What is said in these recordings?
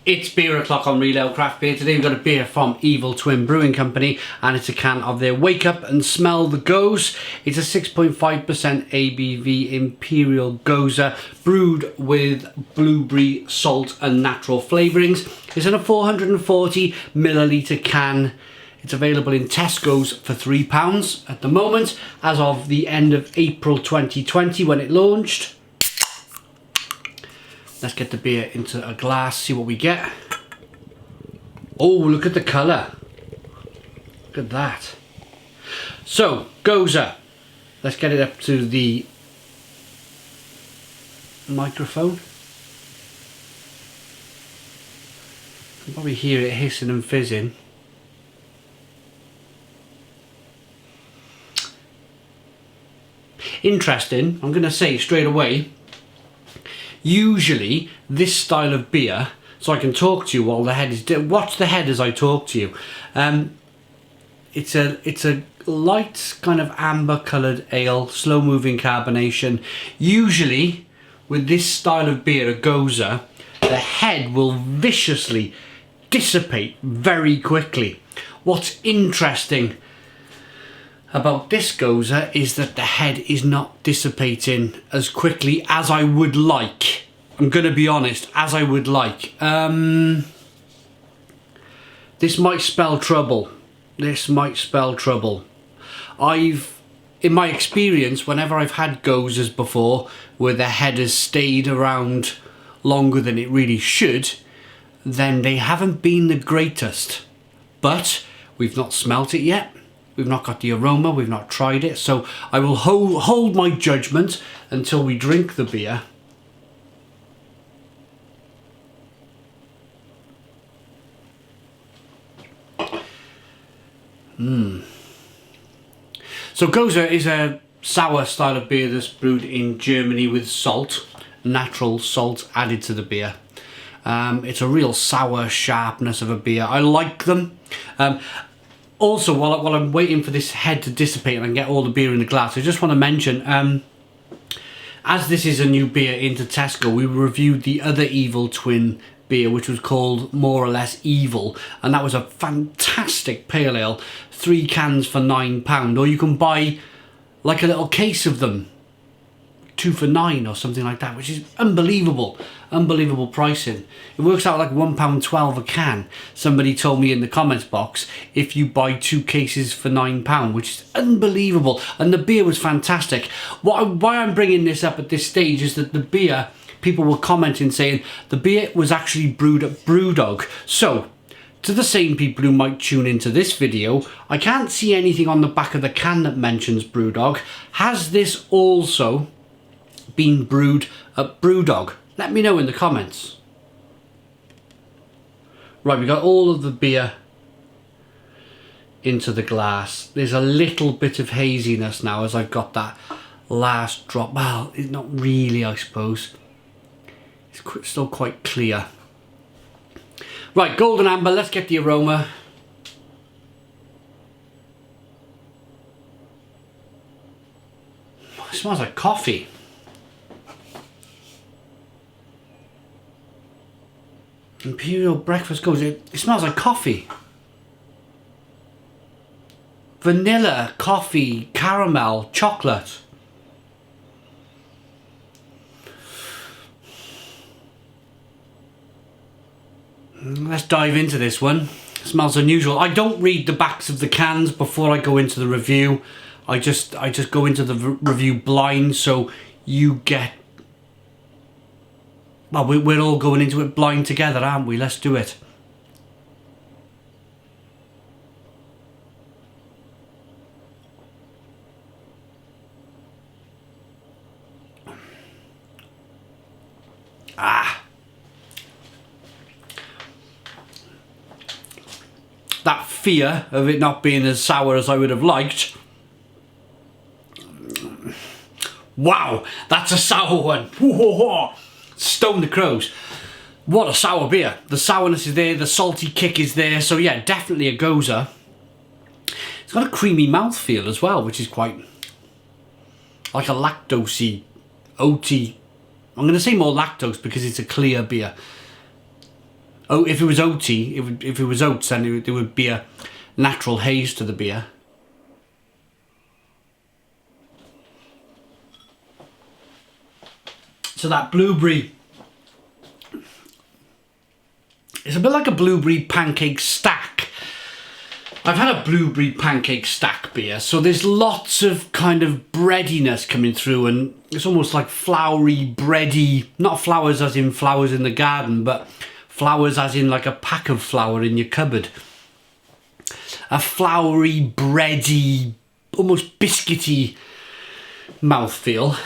It's beer o'clock on Real Ale Craft Beer. Today we've got a beer from Evil Twin Brewing Company, and it's a can of their Wake Up and Smell the Gose. It's a 6.5% ABV Imperial Gose, brewed with blueberry, salt and natural flavourings. It's in a 440 millilitre can. It's available in Tesco's for £3 at the moment, as of the end of April 2020 when it launched. Let's get the beer into a glass, see what we get. Oh, look at the colour. Look at that. So, Gose. Let's get it up to the microphone. You can probably hear it hissing and fizzing. Interesting, I'm going to say straight away. Usually, this style of beer, so I can talk to you while the head is... Watch the head as I talk to you. It's a light kind of amber coloured ale, slow moving carbonation. Usually, with this style of beer, a Gose, the head will viciously dissipate very quickly. What's interesting about this Gose is that the head is not dissipating as quickly as I would like. I'm going to be honest, as I would like. This might spell trouble. This might spell trouble. In my experience, whenever I've had Goses before, where the head has stayed around longer than it really should, then they haven't been the greatest. But we've not smelt it yet. We've not got the aroma, we've not tried it, so I will hold my judgment until we drink the beer. So Gose is a sour style of beer that's brewed in Germany with salt, natural salt added to the beer. It's a real sour sharpness of a beer. I like them. Also, while I'm waiting for this head to dissipate and I get all the beer in the glass, I just want to mention, as this is a new beer into Tesco, we reviewed the other Evil Twin beer, which was called More or Less Evil, and that was a fantastic pale ale, 3 cans for £9, or you can buy like a little case of them, 2 for £9 or something like that, which is unbelievable pricing. It works out like £1.12 a can. Somebody told me in the comments box, if you buy 2 cases for £9, which is unbelievable, and the beer was fantastic. Why I'm bringing this up at this stage is that the beer, people were commenting saying the beer was actually brewed at Brewdog. So, to the same people who might tune into this video, I can't see anything on the back of the can that mentions Brewdog. Has this also been brewed at Brewdog? Let me know in the comments. Right, we got all of the beer into the glass. There's a little bit of haziness now as I've got that last drop. Well, it's not really, I suppose. It's still quite clear. Right, golden amber, let's get the aroma. It smells like coffee. Imperial breakfast Gose. It smells like coffee. Vanilla, coffee, caramel, chocolate. Let's dive into this one. It smells unusual. I don't read the backs of the cans before I go into the review. I just go into the review blind, so you get... Well, we're all going into it blind together, aren't we? Let's do it. That fear of it not being as sour as I would have liked. Wow, that's a sour one. Stone the crows. What a sour beer. The sourness is there, the salty kick is there, so yeah, definitely a Gose. It's got a creamy mouthfeel as well, which is quite like a lactosey, oaty. I'm going to say more lactose because it's a clear beer. Oh, if it was oaty, if it was oats, then there would be a natural haze to the beer. So that blueberry, it's a bit like a blueberry pancake stack. I've had a blueberry pancake stack beer, so there's lots of kind of breadiness coming through, and it's almost like floury, bready, not flowers as in flowers in the garden, but flowers as in like a pack of flour in your cupboard. A floury, bready, almost biscuity mouthfeel.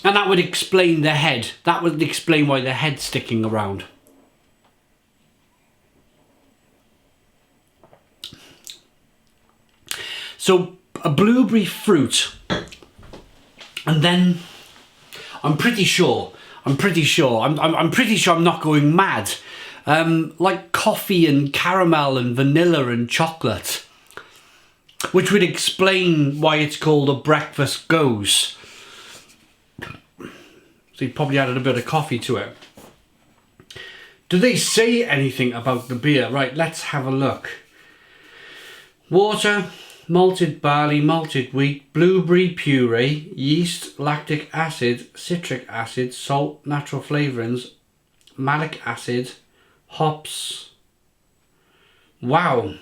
And that would explain the head. That would explain why the head's sticking around. So a blueberry fruit, and then I'm pretty sure I'm pretty sure I'm not going mad. Like coffee and caramel and vanilla and chocolate, which would explain why it's called a breakfast Gose. So you probably added a bit of coffee to it. Do they say anything about the beer? Right, let's have a look. Water, malted barley, malted wheat, blueberry puree, yeast, lactic acid, citric acid, salt, natural flavourings, malic acid, hops. Wow.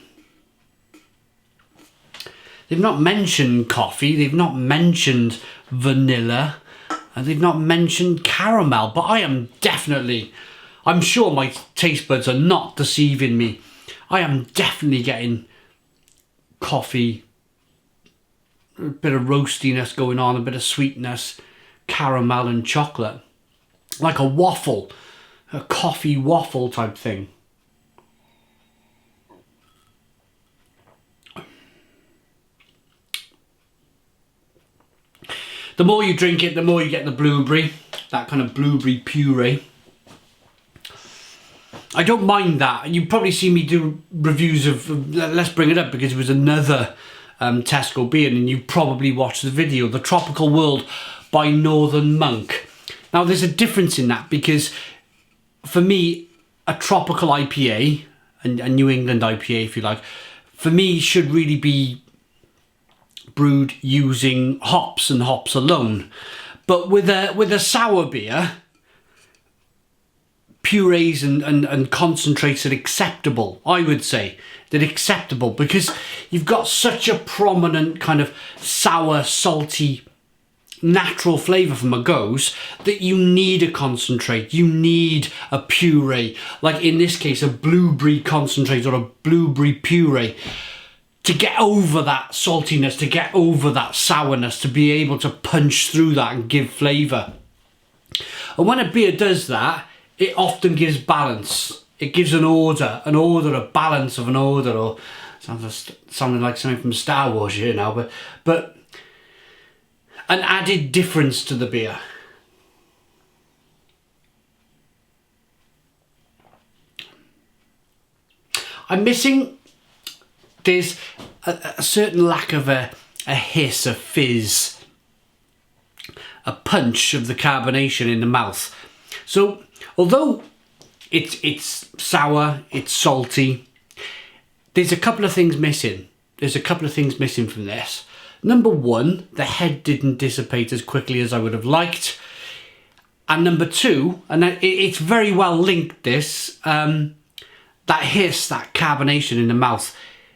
They've not mentioned coffee, they've not mentioned vanilla, and they've not mentioned caramel, but I'm sure my taste buds are not deceiving me. I am definitely getting coffee, a bit of roastiness going on, a bit of sweetness, caramel and chocolate. Like a waffle, a coffee waffle type thing. The more you drink it, the more you get the blueberry, that kind of blueberry puree. I don't mind that. You probably see me do reviews of, let's bring it up because it was another Tesco beer, and you probably watched the video, The Tropical World by Northern Monk. Now there's a difference in that, because for me, a tropical IPA, and a New England IPA if you like, for me should really be brewed using hops and hops alone. But with a sour beer, purees and concentrates are acceptable. I would say they're acceptable because you've got such a prominent kind of sour, salty, natural flavour from a Gose that you need a concentrate, you need a puree, like in this case a blueberry concentrate or a blueberry puree, to get over that saltiness, to get over that sourness, to be able to punch through that and give flavour. And when a beer does that, it often gives balance. It gives an order, a balance of an order, or sounding like something from Star Wars here now, but an added difference to the beer. I'm missing, there's a certain lack of a hiss, a fizz, a punch of the carbonation in the mouth. So although it's sour, it's salty, there's a couple of things missing. There's a couple of things missing from this. Number one, the head didn't dissipate as quickly as I would have liked. And number two, and it's very well linked, this, that hiss, that carbonation in the mouth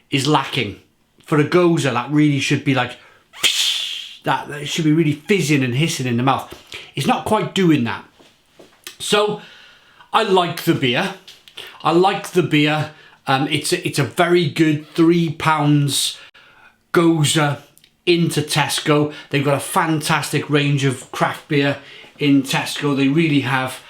is lacking. For a Gose, that really should be like, that should be really fizzing and hissing in the mouth. It's not quite doing that. So I like the beer. I like the beer. It's a very good £3 Gose into Tesco. They've got a fantastic range of craft beer in Tesco. They really have.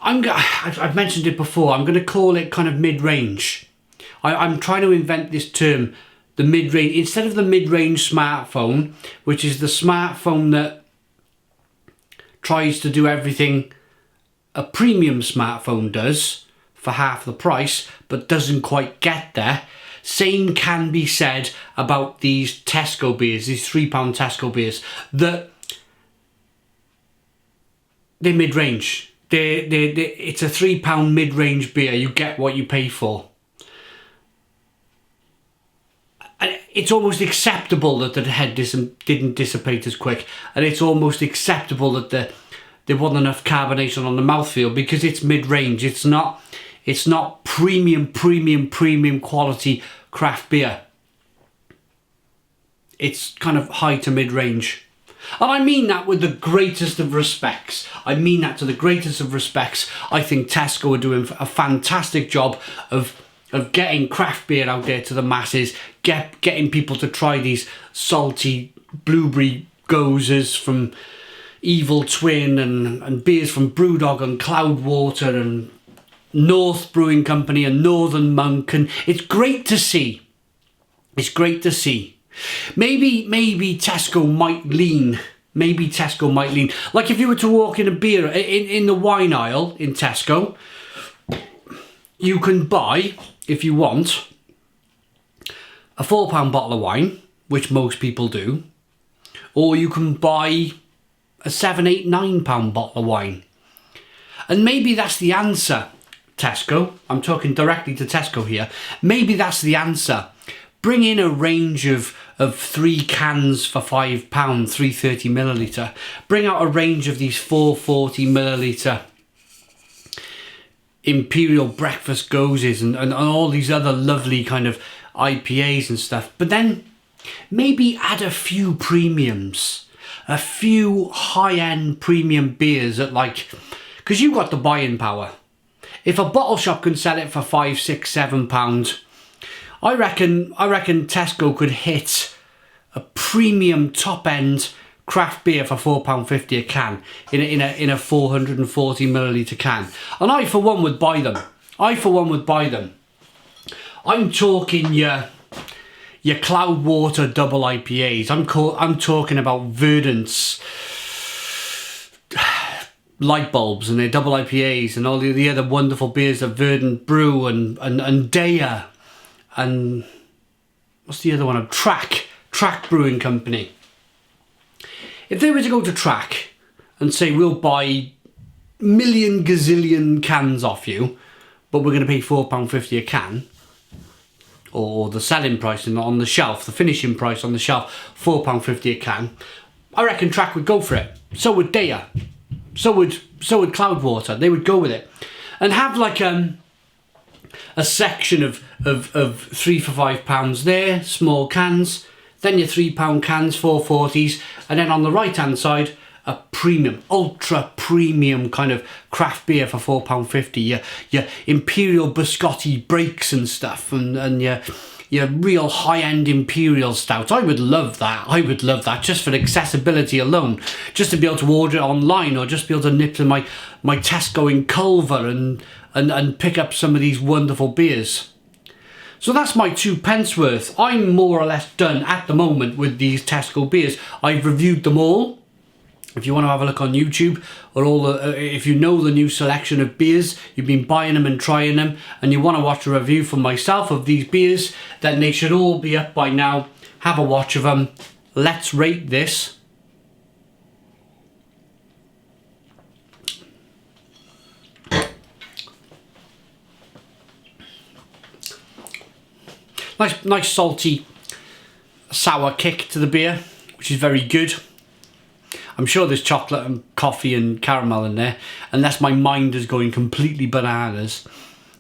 I've mentioned it before. I'm going to call it kind of mid-range. I'm trying to invent this term, the mid-range, instead of the mid-range smartphone, which is the smartphone that tries to do everything a premium smartphone does for half the price, but doesn't quite get there. Same can be said about these Tesco beers, these £3 Tesco beers, that they're mid-range. It's a £3 mid-range beer. You get what you pay for. And it's almost acceptable that the head didn't dissipate as quick, and it's almost acceptable that there wasn't enough carbonation on the mouthfeel because it's mid-range. It's not premium quality craft beer. It's kind of high to mid-range. And I mean that with the greatest of respects. I mean that to the greatest of respects. I think Tesco are doing a fantastic job of getting craft beer out there to the masses, getting people to try these salty blueberry goses from Evil Twin and beers from Brewdog and Cloudwater and North Brewing Company and Northern Monk, and it's great to see. It's great to see. Maybe Tesco might lean. Maybe Tesco might lean. Like if you were to walk in a beer in the wine aisle in Tesco, you can buy, if you want, a £4 bottle of wine, which most people do, or you can buy a £7, £8, £9 bottle of wine. And maybe that's the answer, Tesco. I'm talking directly to Tesco here. Maybe that's the answer. Bring in a range of 3 cans for £5, 330ml. Bring out a range of these 440ml Imperial breakfast goses and all these other lovely kind of IPAs and stuff. But then maybe add a few premiums, a few high-end premium beers at like, because you've got the buying power. If a bottle shop can sell it for £5, £6, £7, I reckon Tesco could hit a premium top-end craft beer for £4.50 a can in a 440ml can, and I for one would buy them. I'm talking your Cloudwater double IPAs. I'm talking about Verdant's light bulbs and their double IPAs and all the other wonderful beers that Verdant brew and Daya and what's the other one? Track Brewing Company. If they were to go to Track and say, we'll buy million gazillion cans off you, but we're going to pay £4.50 a can, or the selling price on the shelf, the finishing price on the shelf, £4.50 a can, I reckon Track would go for it. So would Daya. So would Cloudwater. They would go with it. And have like a section of 3 for £5 there, small cans, then your £3 cans, 440s, and then on the right hand side, a premium, ultra premium kind of craft beer for £4.50. Your Imperial Biscotti breaks and stuff, and your real high-end Imperial stouts. I would love that. Just for accessibility alone. Just to be able to order it online, or just be able to nip to my Tesco in Culver and pick up some of these wonderful beers. So that's my 2 pence worth. I'm more or less done at the moment with these Tesco beers. I've reviewed them all. If you want to have a look on YouTube, or if you know the new selection of beers, you've been buying them and trying them, and you want to watch a review from myself of these beers, then they should all be up by now. Have a watch of them. Let's rate this. Nice salty, sour kick to the beer, which is very good. I'm sure there's chocolate and coffee and caramel in there, unless my mind is going completely bananas.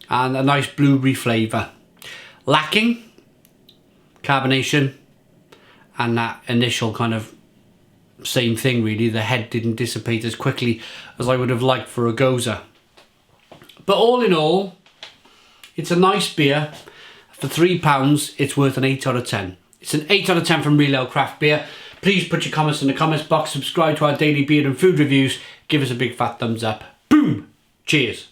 And a nice blueberry flavour. Lacking carbonation and that initial kind of same thing really. The head didn't dissipate as quickly as I would have liked for a Gose. But all in all, it's a nice beer. For £3, it's worth an 8 out of 10. It's an 8 out of 10 from Real Ale Craft Beer. Please put your comments in the comments box. Subscribe to our daily beer and food reviews. Give us a big fat thumbs up. Boom! Cheers.